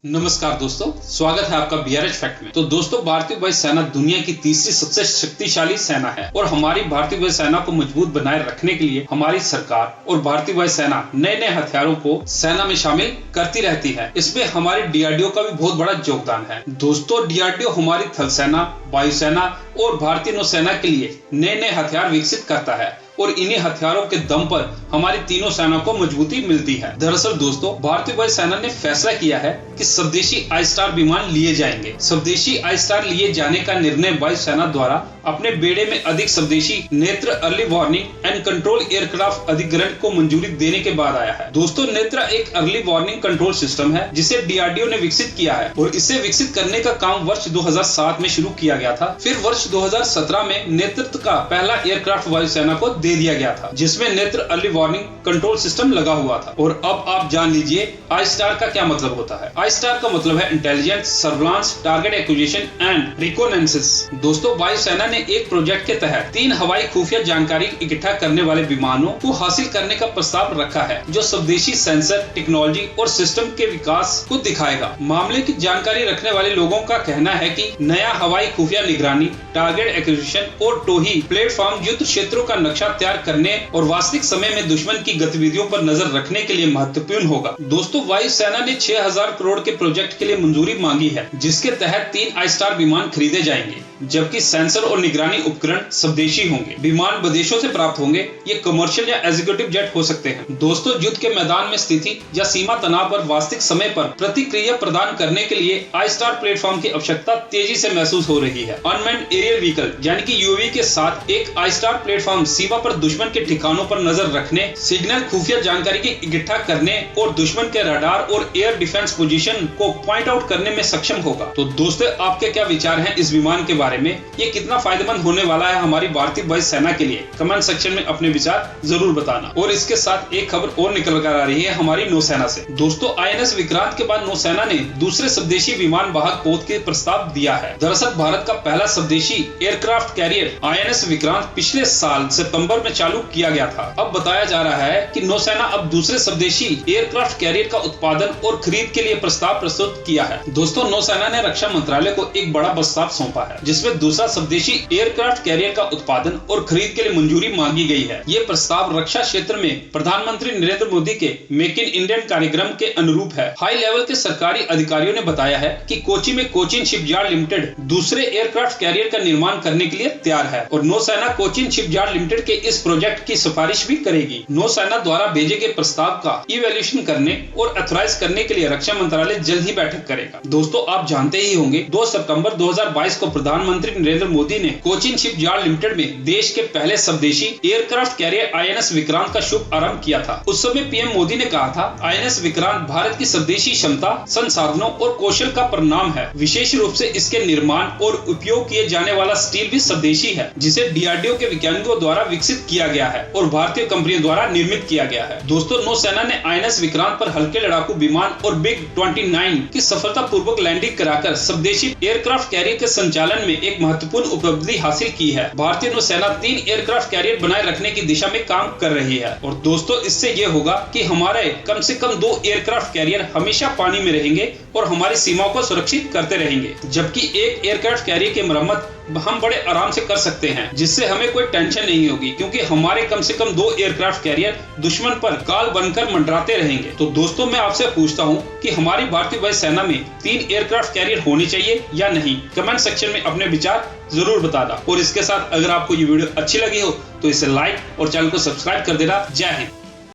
नमस्कार दोस्तों, स्वागत है आपका बीआरएच फैक्ट में। तो दोस्तों, भारतीय वायुसेना दुनिया की तीसरी सबसे शक्तिशाली सेना है और हमारी भारतीय वायुसेना को मजबूत बनाए रखने के लिए हमारी सरकार और भारतीय वायुसेना नए नए हथियारों को सेना में शामिल करती रहती है। इसमें हमारी डीआरडीओ का भी बहुत बड़ा योगदान है। दोस्तों, डीआरडीओ हमारी थल सेना, वायुसेना और भारतीय नौसेना के लिए नए नए हथियार विकसित करता है और इन्हीं हथियारों के दम पर हमारी तीनों सेना को मजबूती मिलती है। दरअसल दोस्तों, भारतीय वायुसेना ने फैसला किया है कि स्वदेशी आई स्टार विमान लिए जाएंगे। स्वदेशी आई स्टार लिए जाने का निर्णय वायुसेना द्वारा अपने बेड़े में अधिक स्वदेशी नेत्र early warning and control aircraft अधिग्रहण को मंजूरी देने के बाद आया है। दोस्तों, नेत्रा एक अर्ली वार्निंग कंट्रोल सिस्टम है जिसे डीआरडीओ ने विकसित किया है और इसे विकसित करने का काम वर्ष 2007 में शुरू किया गया था। फिर वर्ष 2017 में नेतृत्व का पहला एयरक्राफ्ट वायुसेना को दे दिया गया था जिसमें नेत्र अर्ली वार्निंग कंट्रोल सिस्टम लगा हुआ था। और अब आप जान लीजिए आई स्टार का क्या मतलब होता है। आई स्टार का मतलब है intelligence, surveillance, target acquisition and reconnaissance. दोस्तों, वायुसेना ने एक प्रोजेक्ट के तहत 3 हवाई खुफिया जानकारी इकट्ठा करने वाले विमानों को हासिल करने का प्रस्ताव रखा है जो स्वदेशी सेंसर टेक्नोलॉजी और सिस्टम के विकास को दिखाएगा। मामले की जानकारी रखने वाले लोगों का कहना है कि नया हवाई खुफिया निगरानी, टारगेट एक्विजिशन और टोही प्लेटफॉर्म युद्ध क्षेत्रों का नक्शा तैयार करने और वास्तविक समय में दुश्मन की गतिविधियों पर नजर रखने के लिए महत्वपूर्ण होगा। दोस्तों, वायुसेना ने 6000 करोड़ के प्रोजेक्ट के लिए मंजूरी मांगी है जिसके तहत 3 आई स्टार विमान खरीदे जाएंगे जबकि सेंसर और निगरानी उपकरण स्वदेशी होंगे। विमान विदेशों से प्राप्त होंगे। ये कमर्शियल या एग्जीक्यूटिव जेट हो सकते हैं। दोस्तों, युद्ध के मैदान में स्थिति या सीमा तनाव पर वास्तविक समय पर प्रतिक्रिया प्रदान करने के लिए आई स्टार प्लेटफॉर्म की आवश्यकता तेजी से महसूस हो रही है। अनमैन्ड एरियल व्हीकल यानी कि यूएवी के साथ एक आई स्टार प्लेटफॉर्म सीमा पर दुश्मन के ठिकानों पर नजर रखने, सिग्नल खुफिया जानकारी की इकट्ठा करने और दुश्मन के रडार और एयर डिफेंस पोजीशन को पॉइंट आउट करने में सक्षम होगा। तो दोस्तों, आपके क्या विचार हैं इस विमान के बारे में? ये कितना फायदेमंद होने वाला है हमारी भारतीय वायुसेना के लिए? कमेंट सेक्शन में अपने विचार जरूर बताना। और इसके साथ एक खबर और निकल कर आ रही है हमारी नौसेना से। दोस्तों, आईएनएस विक्रांत के बाद नौसेना ने दूसरे स्वदेशी विमान वाहक पोत के प्रस्ताव दिया है। दरअसल भारत का पहला स्वदेशी एयरक्राफ्ट कैरियर आईएनएस विक्रांत पिछले साल सितंबर में चालू किया गया था। अब बताया जा रहा है कि नौसेना अब दूसरे स्वदेशी एयरक्राफ्ट कैरियर का उत्पादन और खरीद के लिए प्रस्ताव प्रस्तुत किया है। दोस्तों, नौसेना ने रक्षा मंत्रालय को एक बड़ा प्रस्ताव सौंपा है जिसमें दूसरा स्वदेशी एयरक्राफ्ट कैरियर का उत्पादन और खरीद के लिए मंजूरी मांगी गई है। ये प्रस्ताव रक्षा क्षेत्र में प्रधानमंत्री नरेंद्र मोदी के मेक इन इंडियन कार्यक्रम के अनुरूप है। हाई लेवल के सरकारी अधिकारियों ने बताया है कि कोची में कोचिन शिपयार्ड लिमिटेड दूसरे एयरक्राफ्ट कैरियर का निर्माण करने के लिए तैयार है और नौसेना कोचिन शिपयार्ड लिमिटेड के इस प्रोजेक्ट की सिफारिश भी करेगी। नौसेना द्वारा भेजे गए प्रस्ताव का इवैल्यूएशन करने और अथॉराइज करने के लिए रक्षा मंत्रालय जल्द ही बैठक करेगा। दोस्तों, आप जानते ही होंगे 2 सितंबर 2022 को प्रधानमंत्री नरेंद्र मोदी ने कोचिन शिपयार्ड लिमिटेड में देश के पहले स्वदेशी एयरक्राफ्ट कैरियर आईएनएस विक्रांत का शुभ आरंभ किया था। उस समय पीएम मोदी ने कहा था, आईएनएस विक्रांत भारत की स्वदेशी क्षमता, संसाधनों और कौशल का परिणाम है। विशेष रूप से इसके निर्माण और उपयोग किए जाने वाला स्टील भी स्वदेशी है जिसे डीआरडीओ के वैज्ञानिकों द्वारा विकसित किया गया है और भारतीय कंपनियों द्वारा निर्मित किया गया है। दोस्तों, नौसेना ने आईएनएस विक्रांत पर हल्के लड़ाकू विमान और बिग 29 की सफलतापूर्वक लैंडिंग कराकर स्वदेशी एयरक्राफ्ट कैरियर के संचालन में एक महत्वपूर्ण उपलब्धि हासिल की है। भारतीय नौसेना 3 एयरक्राफ्ट कैरियर बनाए रखने की दिशा में काम कर रही है और दोस्तों, इससे ये होगा कि हमारे कम से कम 2 एयरक्राफ्ट कैरियर हमेशा पानी में रहेंगे और हमारी सीमाओं को सुरक्षित करते रहेंगे, जबकि एक एयरक्राफ्ट कैरियर की मरम्मत हम बड़े आराम से कर सकते हैं जिससे हमें कोई टेंशन नहीं होगी क्योंकि हमारे कम से कम 2 एयरक्राफ्ट कैरियर दुश्मन पर काल बनकर मंडराते रहेंगे। तो दोस्तों, मैं आपसे पूछता हूं कि हमारी भारतीय वायुसेना में 3 एयरक्राफ्ट कैरियर होने चाहिए या नहीं? कमेंट सेक्शन में अपने विचार जरूर बताना। और इसके साथ अगर आपको ये वीडियो अच्छी लगी हो तो इसे लाइक और चैनल को सब्सक्राइब कर देना। जय हिंद।